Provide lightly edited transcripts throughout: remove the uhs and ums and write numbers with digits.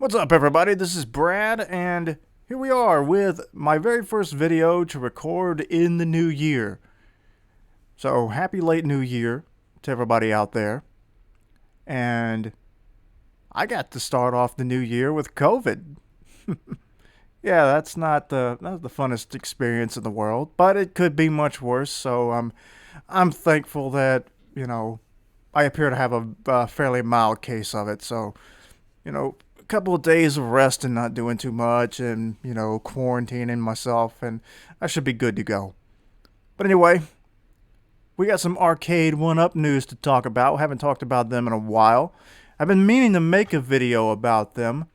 What's up, everybody? This is Brad, and here we are with my very first video to record in the new year. So, happy late new year to everybody out there. And I got to start off the new year with COVID. Yeah, that's not the funnest experience in the world, but it could be much worse. So, I'm thankful that, I appear to have a fairly mild case of it. So, a couple of days of rest and not doing too much and, quarantining myself, and I should be good to go. But anyway, we got some Arcade1UP news to talk about. Haven't talked about them in a while. I've been meaning to make a video about them,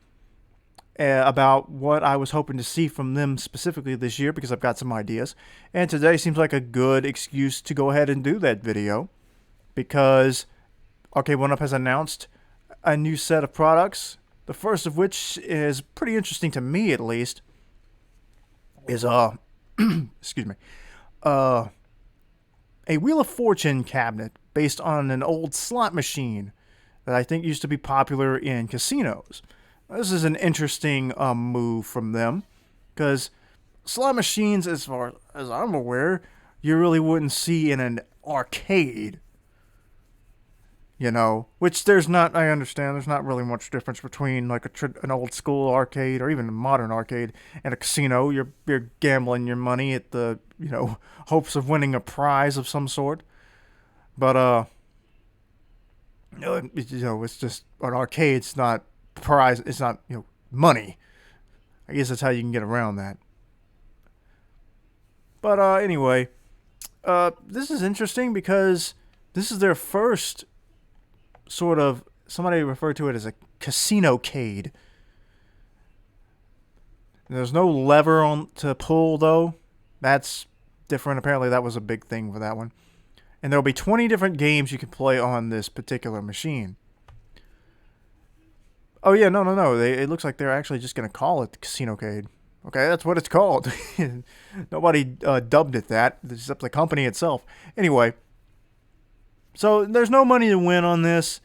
about what I was hoping to see from them specifically this year because I've got some ideas. And today seems like a good excuse to go ahead and do that video because Arcade1UP has announced a new set of products. The first of which is pretty interesting to me, at least, is excuse me, a Wheel of Fortune cabinet based on an old slot machine that I think used to be popular in casinos. This is an interesting move from them because slot machines, as far as I'm aware, you really wouldn't see in an arcade. Which there's not, I understand, there's not really much difference between like an old school arcade or even a modern arcade and a casino. You're gambling your money at the, hopes of winning a prize of some sort. But, it's just, an arcade's not prize, it's not, money. I guess that's how you can get around that. But, anyway, this is interesting because this is their first sort of, somebody referred to it as a casino-cade. There's no lever to pull, though. That's different. Apparently that was a big thing for that one. And there'll be 20 different games you can play on this particular machine. Oh yeah, no. It looks like they're actually just going to call it the casino-cade. Okay, that's what it's called. Nobody dubbed it that, except the company itself. Anyway, so there's no money to win on this.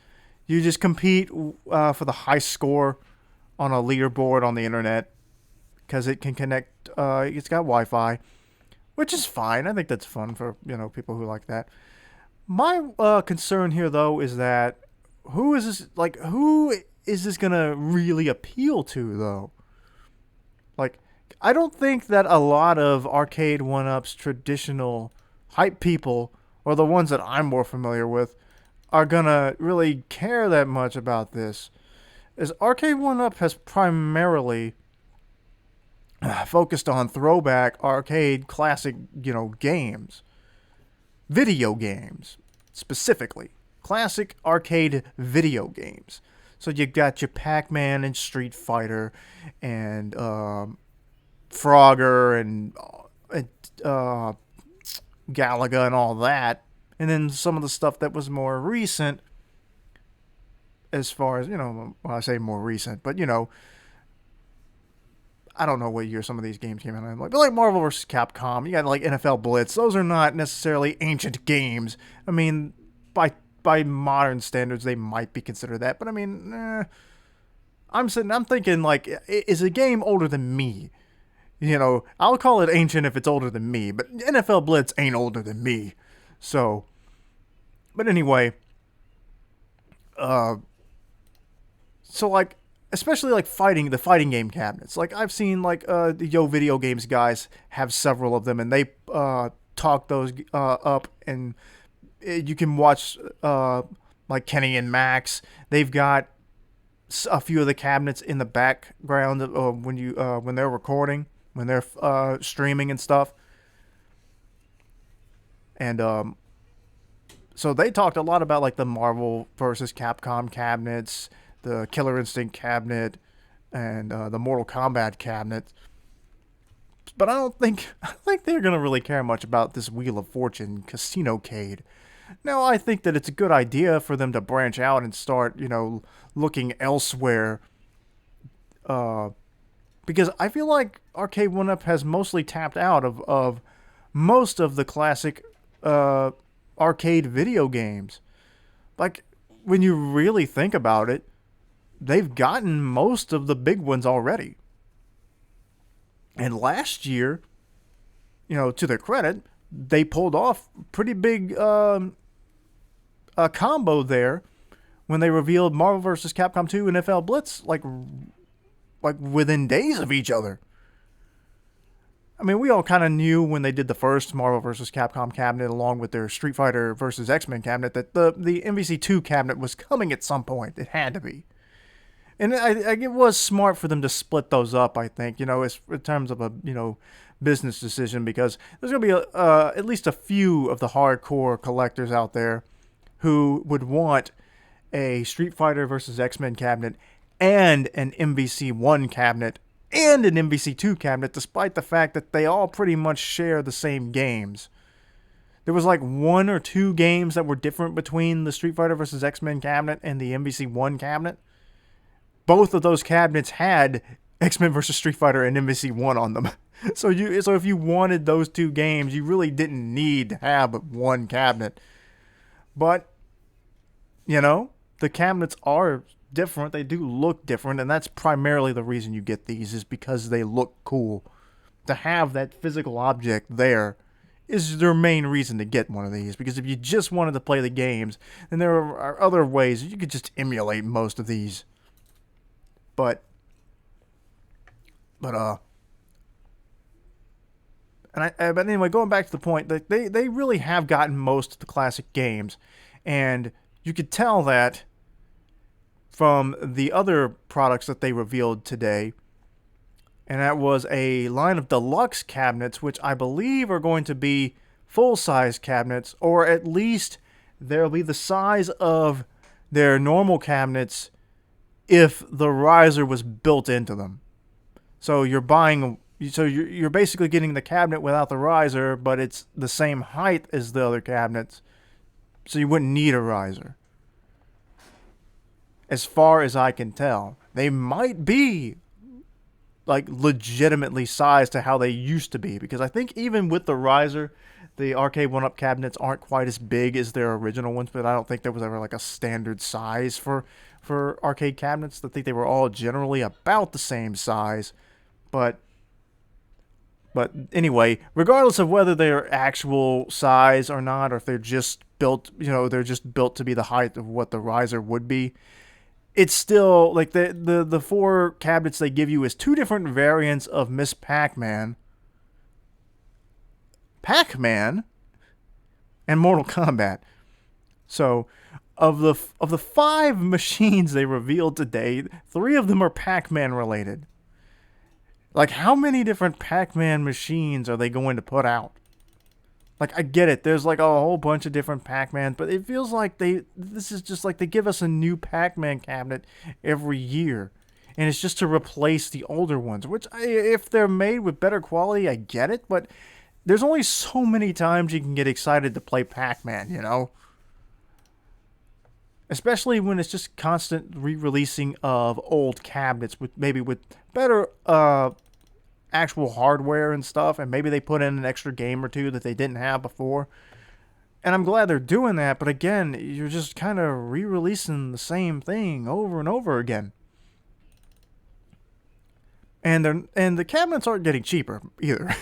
You just compete for the high score on a leaderboard on the internet because it can connect. It's got Wi-Fi, which is fine. I think that's fun for people who like that. My concern here, though, is that who is this gonna really appeal to, though? Like, I don't think that a lot of Arcade1UP's traditional hype people, or the ones that I'm more familiar with, are gonna really care that much about this. As Arcade1UP has primarily focused on throwback arcade classic, games. Video games, specifically. Classic arcade video games. So you got your PAC-Man and Street Fighter and Frogger and Galaga and all that. And then some of the stuff that was more recent, as far as, well, I say more recent, but, I don't know what year some of these games came out. But like Marvel vs. Capcom, you got like NFL Blitz. Those are not necessarily ancient games. I mean, by modern standards, they might be considered that. But I mean, I'm thinking like, is a game older than me? I'll call it ancient if it's older than me. But NFL Blitz ain't older than me. So, but anyway, so like, especially like the fighting game cabinets. Like I've seen like the Video Games guys have several of them, and they talk those up, and you can watch like Kenny and Max. They've got a few of the cabinets in the background when they're recording, when they're streaming and stuff. And so they talked a lot about like the Marvel versus Capcom cabinets, the Killer Instinct cabinet, and the Mortal Kombat cabinet. But I think they're gonna really care much about this Wheel of Fortune casino-cade. Now I think that it's a good idea for them to branch out and start, looking elsewhere. Because I feel like Arcade1UP has mostly tapped out of most of the classic arcade video games. Like, when you really think about it, they've gotten most of the big ones already. And last year, to their credit, they pulled off pretty big a combo there when they revealed Marvel vs. Capcom 2 and FL Blitz like within days of each other. I mean, we all kind of knew when they did the first Marvel vs. Capcom cabinet along with their Street Fighter vs. X-Men cabinet that the MVC2 cabinet was coming at some point. It had to be. And it was smart for them to split those up, I think, in terms of a, business decision, because there's going to be at least a few of the hardcore collectors out there who would want a Street Fighter vs. X-Men cabinet and an MVC1 cabinet and an MVC2 cabinet, despite the fact that they all pretty much share the same games. There was like 1 or 2 games that were different between the Street Fighter vs. X-Men cabinet and the MVC1 cabinet. Both of those cabinets had X-Men vs. Street Fighter and MVC1 on them. So if you wanted those 2 games, you really didn't need to have one cabinet. But, the cabinets are different. They do look different, and that's primarily the reason you get these, is because they look cool. To have that physical object there is their main reason to get one of these, because if you just wanted to play the games, then there are other ways you could just emulate most of these. But anyway, going back to the point, that they really have gotten most of the classic games, and you could tell that from the other products that they revealed today, and that was a line of deluxe cabinets, which I believe are going to be full-size cabinets, or at least they'll be the size of their normal cabinets if the riser was built into them. So you're basically getting the cabinet without the riser, but it's the same height as the other cabinets, so you wouldn't need a riser. As far as I can tell, they might be like legitimately sized to how they used to be, because I think even with the riser, the Arcade1UP cabinets aren't quite as big as their original ones, but I don't think there was ever like a standard size for arcade cabinets. I think they were all generally about the same size. But anyway, regardless of whether they're actual size or not, or if they're just built, they're just built to be the height of what the riser would be, it's still like the 4 cabinets they give you is 2 different variants of Miss Pac-Man, and Mortal Kombat. So of the 5 machines they revealed today, 3 of them are Pac-Man related. Like, how many different Pac-Man machines are they going to put out? Like, I get it, there's like a whole bunch of different Pac-Mans, but it feels like this is just like they give us a new Pac-Man cabinet every year. And it's just to replace the older ones, which, if they're made with better quality, I get it, but there's only so many times you can get excited to play Pac-Man, Especially when it's just constant re-releasing of old cabinets with better actual hardware and stuff, and maybe they put in an extra game or 2 that they didn't have before. And I'm glad they're doing that, but again, you're just kind of re-releasing the same thing over and over again. And the cabinets aren't getting cheaper either.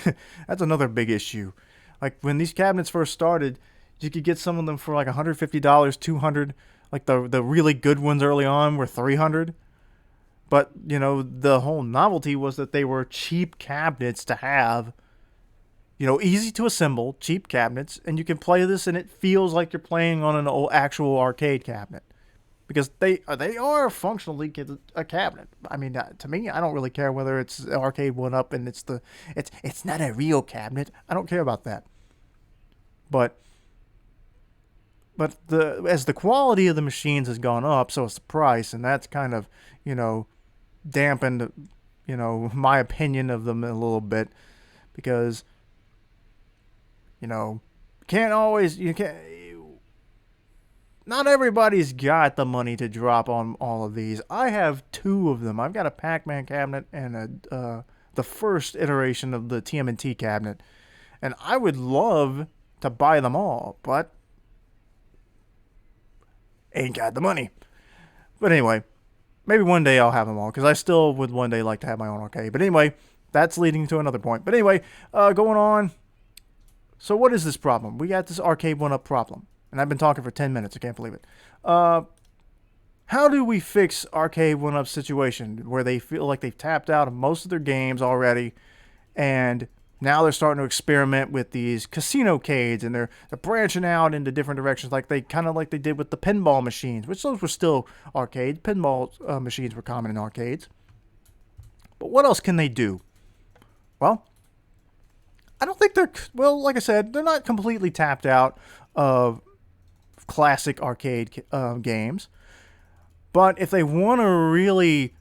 That's another big issue. Like, when these cabinets first started, you could get some of them for like $150, $200. Like the really good ones early on were $300. But, the whole novelty was that they were cheap cabinets to have. Easy to assemble, cheap cabinets, and you can play this and it feels like you're playing on an actual arcade cabinet. Because they are functionally a cabinet. I mean, to me, I don't really care whether it's Arcade1UP and it's not a real cabinet. I don't care about that. But as the quality of the machines has gone up, so has the price, and that's kind of, dampened, my opinion of them a little bit, because, not everybody's got the money to drop on all of these. I have 2 of them. I've got a Pac-Man cabinet and the first iteration of the TMNT cabinet, and I would love to buy them all, but ain't got the money. But anyway, Maybe one day I'll have them all, because I still would one day like to have my own arcade. But anyway, that's leading to another point. But anyway, going on. So what is this problem? We got this Arcade1UP problem. And I've been talking for 10 minutes. I can't believe it. How do we fix Arcade1UP's situation where they feel like they've tapped out of most of their games already, and now they're starting to experiment with these casino-cades, and they're branching out into different directions, like they did with the pinball machines, which those were still arcades. Pinball machines were common in arcades. But what else can they do? Well, I don't think like I said, they're not completely tapped out of classic arcade games. But if they want to really,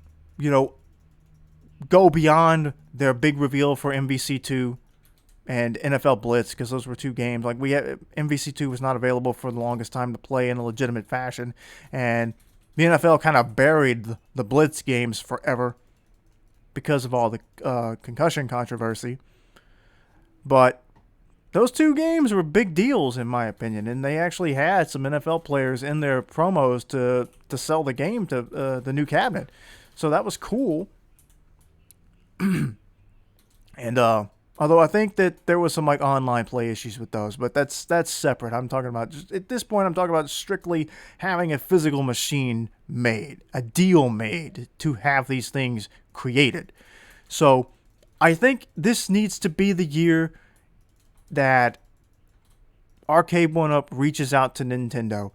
go beyond their big reveal for MVC2 and NFL Blitz, because those were two games. Like MVC2 was not available for the longest time to play in a legitimate fashion, and the NFL kind of buried the Blitz games forever because of all the concussion controversy. But those two games were big deals, in my opinion, and they actually had some NFL players in their promos to sell the game to the new cabinet. So that was cool. And although I think that there was some like online play issues with those, but that's separate. I'm talking about at this point, I'm talking about strictly having a physical machine made, a deal made to have these things created. So I think this needs to be the year that Arcade1UP reaches out to Nintendo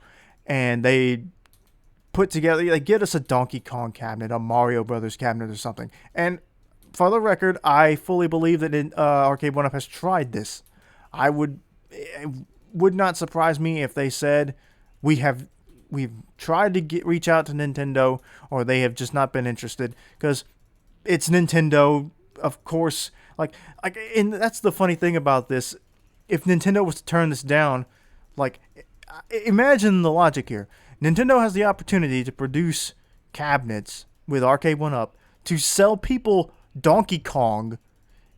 and they put together, they get us a Donkey Kong cabinet, a Mario Brothers cabinet or something. And for the record, I fully believe that Arcade1UP has tried this. It would not surprise me if they said we've tried to reach out to Nintendo, or they have just not been interested, because it's Nintendo, of course. And that's the funny thing about this. If Nintendo was to turn this down, imagine the logic here. Nintendo has the opportunity to produce cabinets with Arcade1UP to sell people Donkey Kong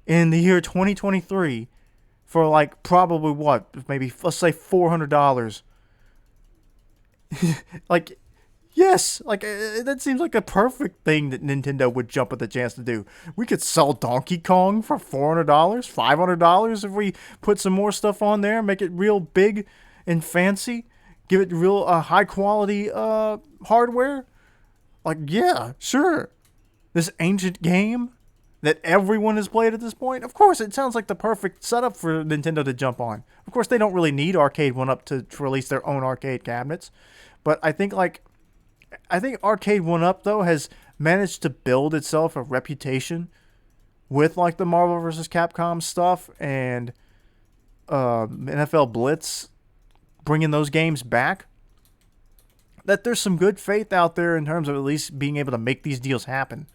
in the year 2023 for probably maybe let's say $400. Yes, that seems like a perfect thing that Nintendo would jump at the chance to do. We could sell Donkey Kong for $400, $500 if we put some more stuff on there, make it real big and fancy, give it real high quality hardware. Yeah, sure. This ancient game that everyone has played at this point. Of course, it sounds like the perfect setup for Nintendo to jump on. Of course, they don't really need Arcade1UP to release their own arcade cabinets, but I think Arcade1UP, though, has managed to build itself a reputation with the Marvel vs. Capcom stuff and NFL Blitz, bringing those games back, that there's some good faith out there in terms of at least being able to make these deals happen.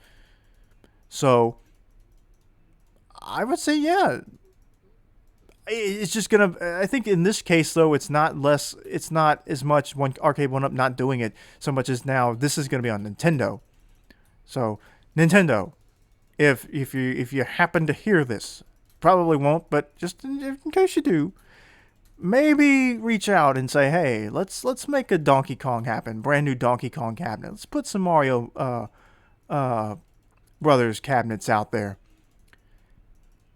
So I would say, yeah, it's just gonna. I think in this case, though, it's not as much one Arcade1UP not doing it so much as now this is gonna be on Nintendo. So Nintendo, if you happen to hear this, probably won't, but just in case you do, maybe reach out and say, hey, let's make a Donkey Kong happen, brand new Donkey Kong cabinet. Let's put some Mario Brothers cabinets out there.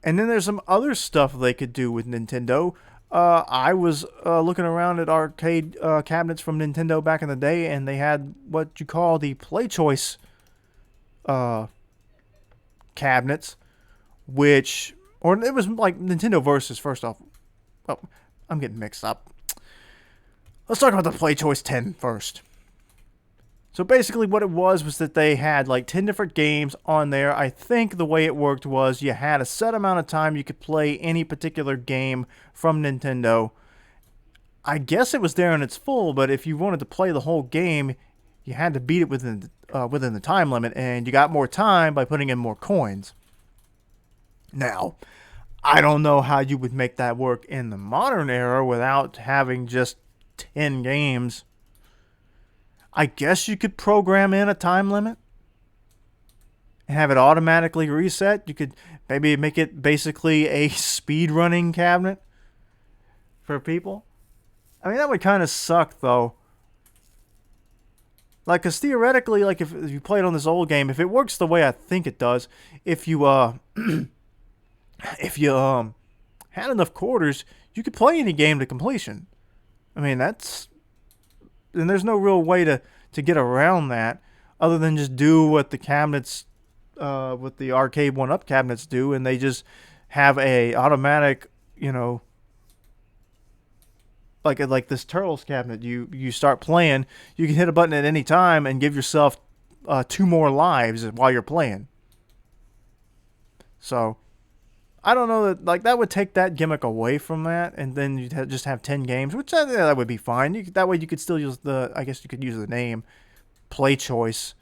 And then there's some other stuff they could do with Nintendo. I was looking around at arcade cabinets from Nintendo back in the day, and they had what you call the Play Choice cabinets, or it was like Nintendo Versus, first off. Oh, I'm getting mixed up. Let's talk about the Play Choice 10 first. So basically what it was that they had 10 different games on there. I think the way it worked was you had a set amount of time you could play any particular game from Nintendo. I guess it was there in its full, but if you wanted to play the whole game, you had to beat it within the time limit, and you got more time by putting in more coins. Now, I don't know how you would make that work in the modern era without having just 10 games. I guess you could program in a time limit and have it automatically reset. You could maybe make it basically a speedrunning cabinet for people. I mean, that would kind of suck, though. Like, because theoretically, like, if you play it on this old game, if it works the way I think it does, if you, if you, had enough quarters, you could play any game to completion. I mean, and there's no real way to get around that other than just do what the cabinets, what the Arcade1UP cabinets do, and they just have a automatic, like this Turtles cabinet. You start playing, you can hit a button at any time and give yourself 2 more lives while you're playing. So I don't know that would take that gimmick away from that, and then you'd just have 10 games, which that would be fine. That way you could still use I guess you could use the name Play Choice,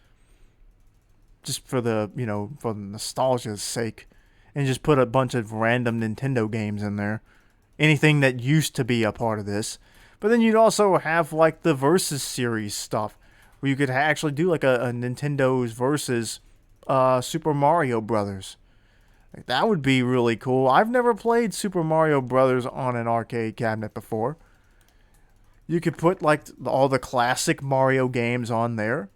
just for the for the nostalgia's sake, and just put a bunch of random Nintendo games in there, anything that used to be a part of this. But then you'd also have like the Versus series stuff, where you could actually do like a Nintendo's versus Super Mario Brothers. That would be really cool. I've never played Super Mario Brothers on an arcade cabinet before. You could put like all the classic Mario games on there,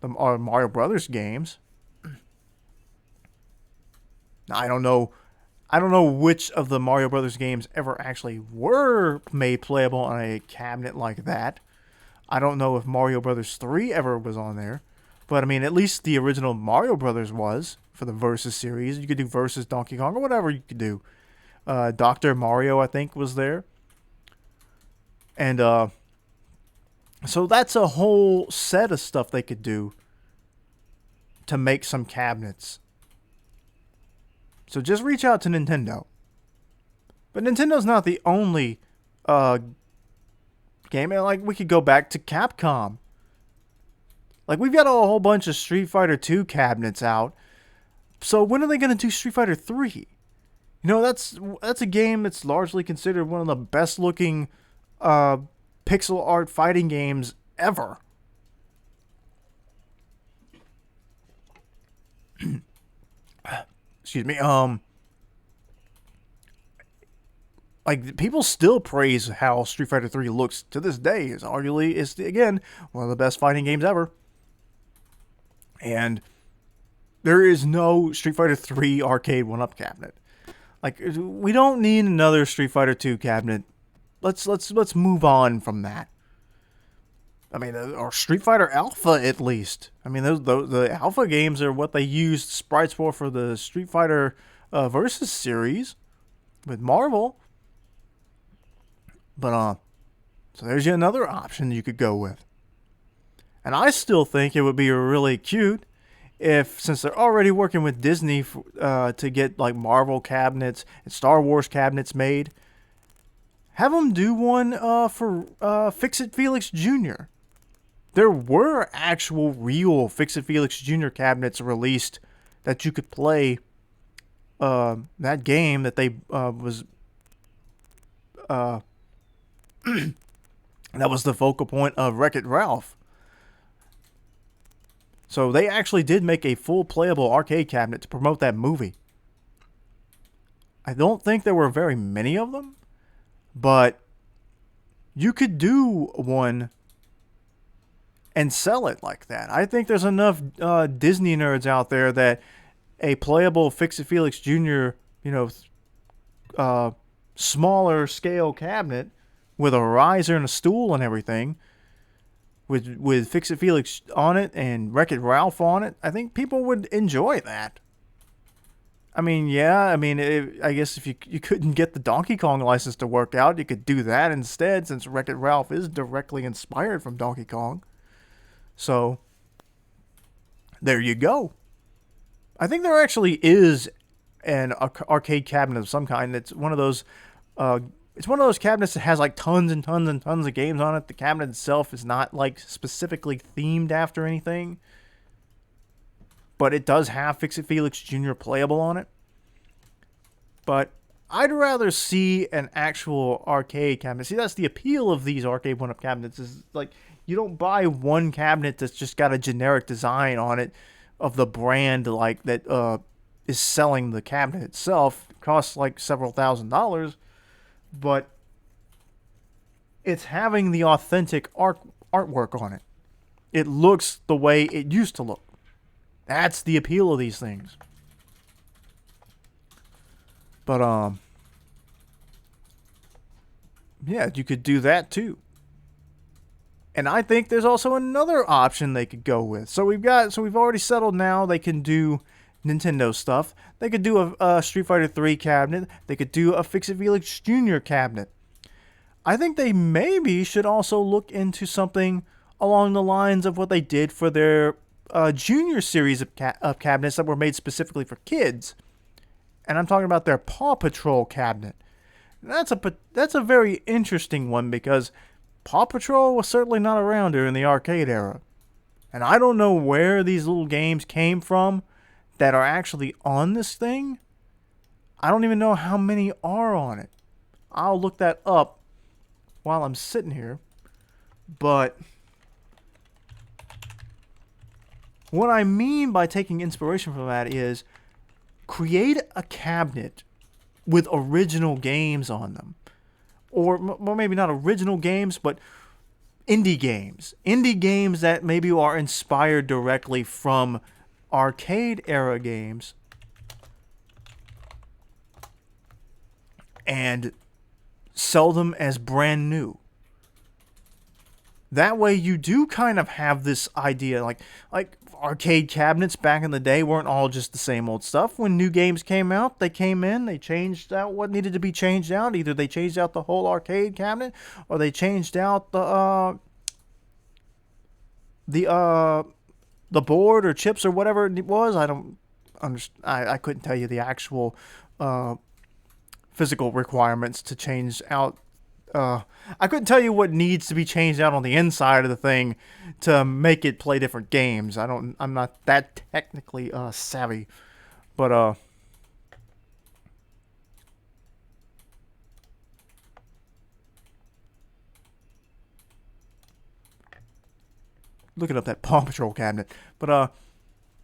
the Mario Brothers games. Now, I don't know which of the Mario Brothers games ever actually were made playable on a cabinet like that. I don't know if Mario Brothers 3 ever was on there. But, I mean, at least the original Mario Brothers was for the Versus series. You could do Versus Donkey Kong or whatever you could do. Dr. Mario, I think, was there. And, so that's a whole set of stuff they could do to make some cabinets. So just reach out to Nintendo. But Nintendo's not the only game. Like, we could go back to Capcom. Like, we've got a whole bunch of Street Fighter 2 cabinets out. So when are they going to do Street Fighter 3? That's a game that's largely considered one of the best looking pixel art fighting games ever. Excuse me. Like, people still praise how Street Fighter 3 looks to this day. It's again one of the best fighting games ever. And there is no Street Fighter 3 Arcade1UP cabinet. Like, we don't need another Street Fighter 2 cabinet. Let's move on from that. I mean, or Street Fighter Alpha at least. I mean, the Alpha games are what they used sprites for the Street Fighter Versus series with Marvel. But so there's yet another option you could go with. And I still think it would be really cute if, since they're already working with Disney to get like Marvel cabinets and Star Wars cabinets made, have them do one for Fix-It Felix Jr. There were actual real Fix-It Felix Jr. cabinets released that you could play that game that they was that was the focal point of Wreck-It Ralph. So they actually did make a full playable arcade cabinet to promote that movie. I don't think there were very many of them, but you could do one and sell it like that. I think there's enough Disney nerds out there that a playable Fix-It Felix Jr., smaller scale cabinet with a riser and a stool and everything, with Fix-It Felix on it and Wreck-It Ralph on it, I think people would enjoy that. I mean, I guess if you couldn't get the Donkey Kong license to work out, you could do that instead, since Wreck-It Ralph is directly inspired from Donkey Kong. So, there you go. I think there actually is an arcade cabinet of some kind. It's one of those cabinets that has like tons and tons and tons of games on it. The cabinet itself is not like specifically themed after anything, but it does have Fix-It Felix Jr. playable on it. But I'd rather see an actual arcade cabinet. See, that's the appeal of these Arcade1UP cabinets, is like, you don't buy one cabinet that's just got a generic design on it of the brand like that is selling the cabinet itself. It costs like several $1,000s, but it's having the authentic artwork on it. it looks the way it used to look. That's the appeal of these things. But yeah, you could do that too. And I think there's also another option they could go with. So we've already settled now they can do Nintendo stuff. They could do a Street Fighter 3 cabinet. They could do a Fix-It Felix Jr. cabinet. I think they maybe should also look into something along the lines of what they did for their junior series of cabinets that were made specifically for kids. And I'm talking about their Paw Patrol cabinet. That's a very interesting one because Paw Patrol was certainly not around during the arcade era. And I don't know where these little games came from that are actually on this thing. I don't even know how many are on it. I'll look that up while I'm sitting here. But what I mean by taking inspiration from that is create a cabinet with original games on them. Or maybe not original games, but indie games. Indie games that maybe are inspired directly from arcade era games. And sell them as brand new. That way you do kind of have this idea, like arcade cabinets back in the day weren't all just the same old stuff. When new games came out, they came in, they changed out what needed to be changed out. Either they changed out the whole arcade cabinet, or they changed out the board or chips or whatever it was. I don't understand. I couldn't tell you the actual physical requirements to change out. I couldn't tell you what needs to be changed out on the inside of the thing to make it play different games. I'm not that technically savvy, but looking up that Paw Patrol cabinet. But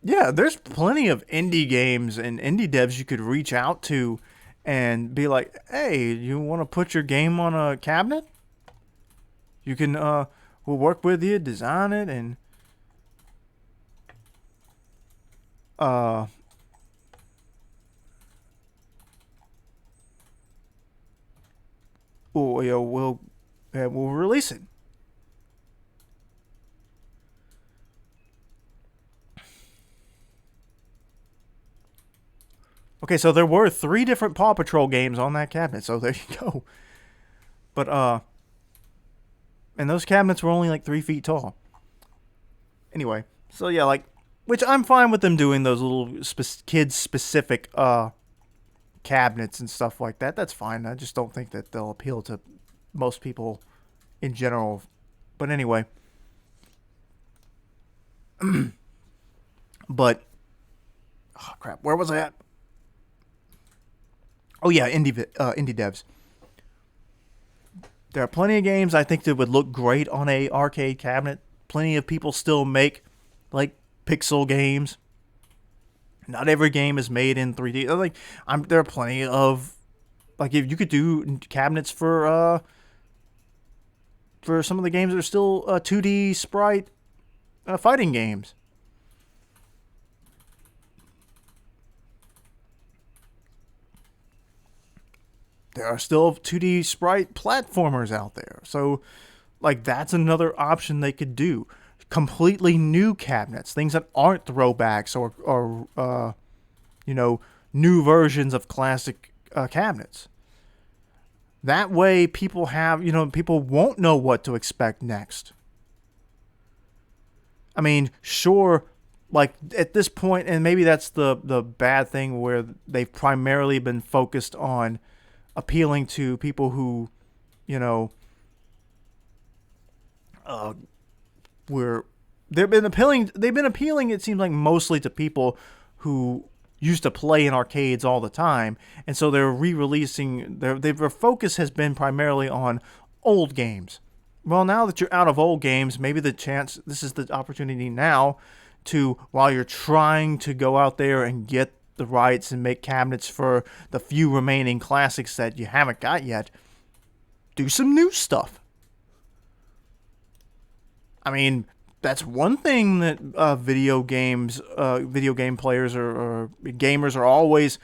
yeah, there's plenty of indie games and indie devs you could reach out to and be like, hey, you want to put your game on a cabinet? You can, we'll work with you, design it, and we'll release it. Okay, so there were 3 different Paw Patrol games on that cabinet, so there you go. But, and those cabinets were only like 3 feet tall. Anyway, so yeah, like, which I'm fine with them doing those little kids-specific, cabinets and stuff like that. That's fine. I just don't think that they'll appeal to most people in general. But anyway. But, oh crap, where was I at? Oh yeah, indie devs. There are plenty of games I think that would look great on a arcade cabinet. Plenty of people still make like pixel games. Not every game is made in 3D. Like there are plenty of like if you could do cabinets for some of the games that are still 2D sprite fighting games. There are still 2D sprite platformers out there. So, like, that's another option they could do. Completely new cabinets. Things that aren't throwbacks or new versions of classic cabinets. That way, people won't know what to expect next. I mean, sure, like, at this point, and maybe that's the bad thing where they've primarily been focused on appealing to people who, they've been appealing, it seems like, mostly to people who used to play in arcades all the time, and so they're re-releasing, their focus has been primarily on old games. Well, now that you're out of old games, maybe this is the opportunity now to, while you're trying to go out there and get the rights and make cabinets for the few remaining classics that you haven't got yet, do some new stuff. I mean, that's one thing that video game players or gamers are always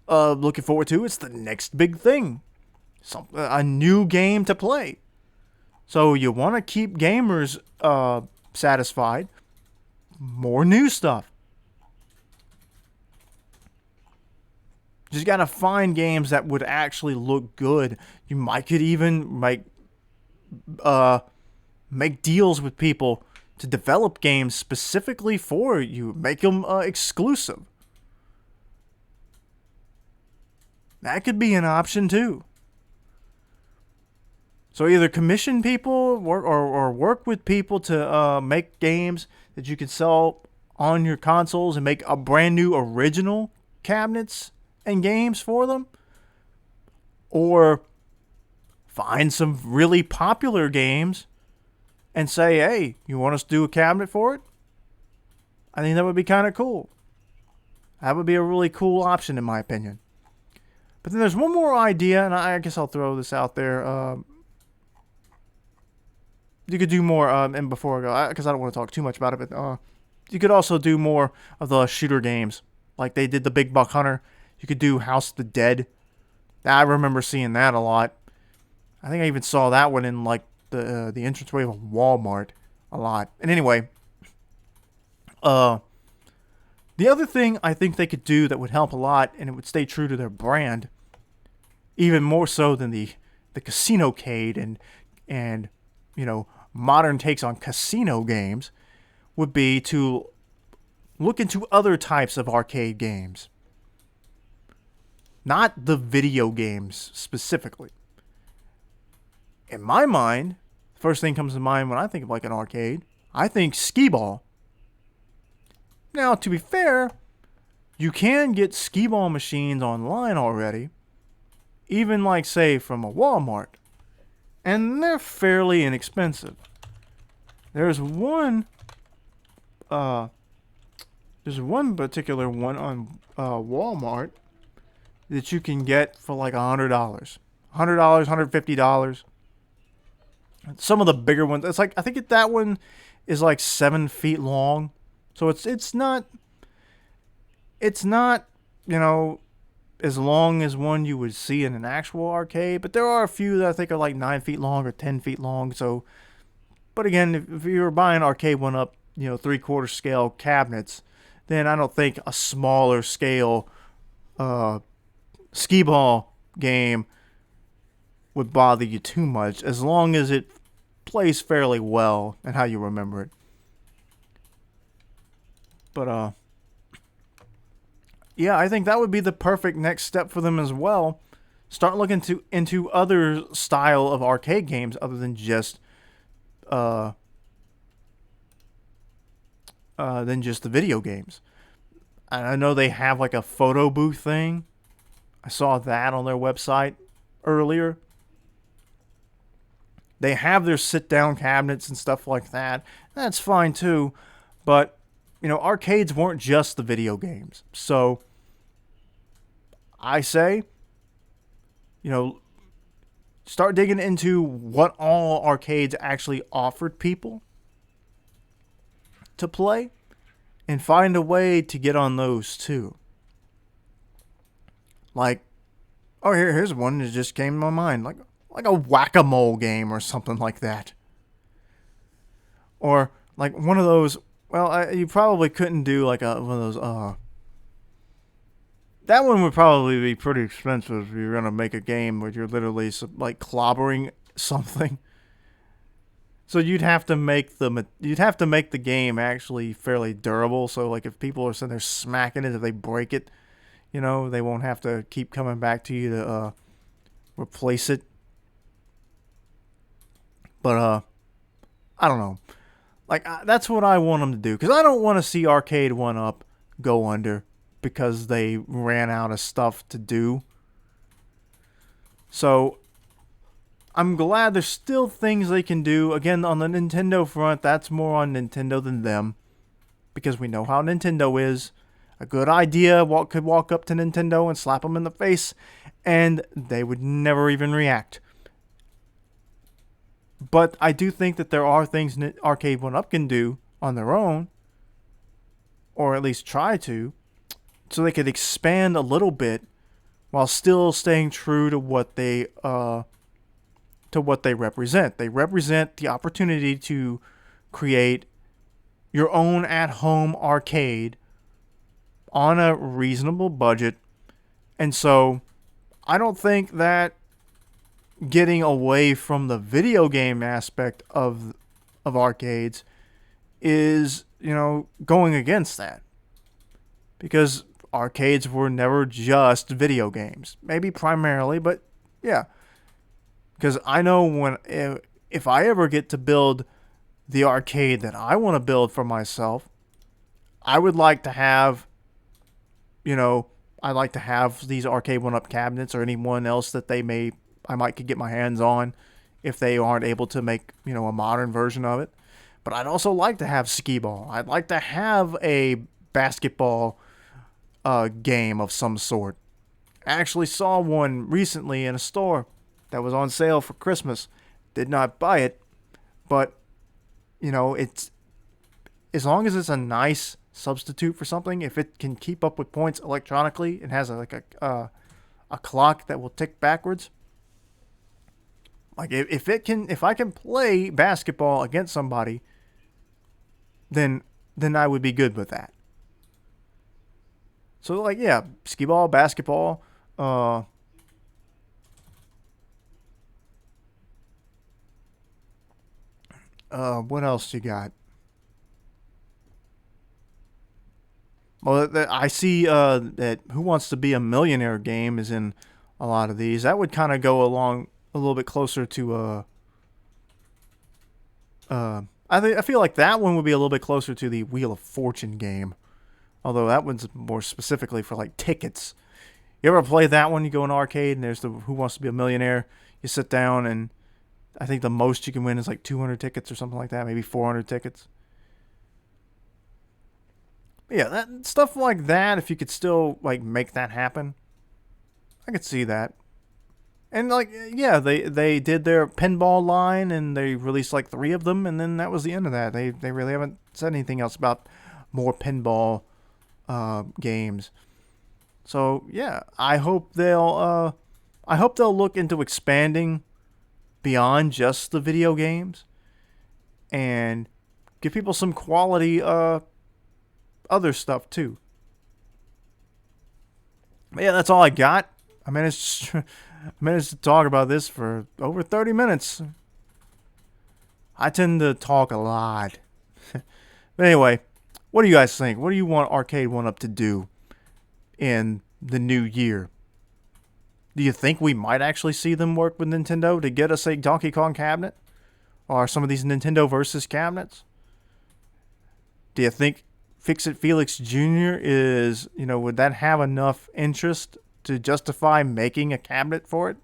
looking forward to. It's the next big thing, a new game to play. So you want to keep gamers satisfied. More new stuff. Just gotta find games that would actually look good. You could even make deals with people to develop games specifically for you. Make them exclusive. That could be an option too. So either commission people or work with people to make games that you can sell on your consoles and make a brand new original cabinets and games for them. Or find some really popular games and say, hey, you want us to do a cabinet for it? I think that would be kind of cool. That would be a really cool option in my opinion. But then there's one more idea, and I guess I'll throw this out there. You could do more, and before I go, because I don't want to talk too much about it, but you could also do more of the shooter games. Like they did the Big Buck Hunter. You could do House of the Dead. I remember seeing that a lot. I think I even saw that one in like the entranceway of Walmart a lot. And anyway, the other thing I think they could do that would help a lot, and it would stay true to their brand, even more so than the Casino-cade and you know, modern takes on casino games, would be to look into other types of arcade games. Not the video games specifically. In my mind, the first thing comes to mind when I think of like an arcade, I think skee-ball. Now, to be fair, you can get skee-ball machines online already, even like, say, from a Walmart. And they're fairly inexpensive. There's one particular one on Walmart that you can get for like $100. $100, $150. Some of the bigger ones, it's like, I think that one is like 7 feet long. So it's not, you know, as long as one you would see in an actual arcade, but there are a few that I think are like 9 feet long or 10 feet long. So, but again, if you were buying Arcade1UP, you know, 3/4 scale cabinets, then I don't think a smaller scale skee-ball game would bother you too much, as long as it plays fairly well and how you remember it. But yeah, I think that would be the perfect next step for them as well. Start looking into other style of arcade games other than just the video games. And I know they have like a photo booth thing. I saw that on their website earlier. They have their sit-down cabinets and stuff like that. That's fine too, but you know, arcades weren't just the video games. So I say, you know, start digging into what all arcades actually offered people to play and find a way to get on those too. Like, oh, here's one that just came to my mind. Like a whack-a-mole game or something like that. Or like one of those. Well, you probably couldn't do like one of those. That one would probably be pretty expensive if you're gonna make a game where you're literally like clobbering something. So you'd have to make the game actually fairly durable. So like if people are sitting there smacking it, if they break it, you know, they won't have to keep coming back to you to replace it. But I don't know. Like, that's what I want them to do. Because I don't want to see Arcade1UP go under because they ran out of stuff to do. So, I'm glad there's still things they can do. Again, on the Nintendo front, that's more on Nintendo than them. Because we know how Nintendo is. A good idea could walk up to Nintendo and slap them in the face. And they would never even react. But I do think that there are things that Arcade1UP can do on their own, or at least try to, so they could expand a little bit while still staying true to what they represent. They represent the opportunity to create your own at-home arcade on a reasonable budget. And so I don't think that getting away from the video game aspect of arcades is, going against that. Because arcades were never just video games. Maybe primarily, but yeah. Because I know if I ever get to build the arcade that I want to build for myself, I would like to have, I'd like to have these Arcade1UP cabinets or anyone else that I might could get my hands on if they aren't able to make, a modern version of it. But I'd also like to have skee-ball. I'd like to have a basketball game of some sort. I actually saw one recently in a store that was on sale for Christmas. Did not buy it, but it's, as long as it's a nice substitute for something, if it can keep up with points electronically and has a clock that will tick backwards. Like if I can play basketball against somebody, then I would be good with that. So like, yeah, skee ball, basketball, what else you got? Well, I see that Who Wants to Be a Millionaire game is in a lot of these. That would kind of go along a little bit closer to I feel like that one would be a little bit closer to the Wheel of Fortune game. Although that one's more specifically for like tickets. You ever play that one? You go in an arcade and there's the Who Wants to Be a Millionaire. You sit down and I think the most you can win is like 200 tickets or something like that. Maybe 400 tickets. But yeah, that stuff like that, if you could still like make that happen, I could see that. And like, yeah, they did their pinball line and they released like 3 of them, and then that was the end of that. They really haven't said anything else about more pinball games. So yeah, I hope they'll look into expanding beyond just the video games and give people some quality other stuff too. But yeah, that's all I got. I managed to talk about this for over 30 minutes. I tend to talk a lot. But anyway, what do you guys think? What do you want Arcade1UP to do in the new year? Do you think we might actually see them work with Nintendo to get us a Donkey Kong cabinet? Or some of these Nintendo Versus cabinets? Do you think Fix-It Felix Jr. is, would that have enough interest to justify making a cabinet for it?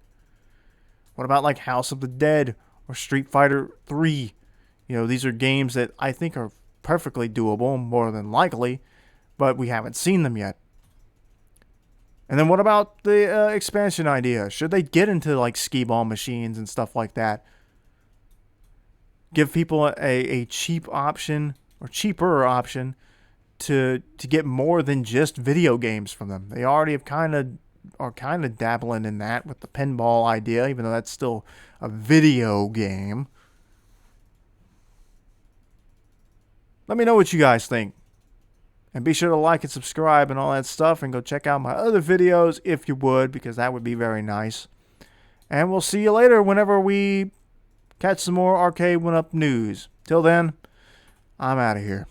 What about like House of the Dead or Street Fighter 3? These are games that I think are perfectly doable, more than likely, but we haven't seen them yet. And then what about the expansion idea? Should they get into like skee-ball machines and stuff like that? Give people a cheap option or cheaper option to get more than just video games from them. They already are kind of dabbling in that with the pinball idea, even though that's still a video game. Let me know what you guys think. And be sure to like and subscribe and all that stuff, and go check out my other videos if you would, because that would be very nice. And we'll see you later whenever we catch some more Arcade1UP news. Till then, I'm out of here.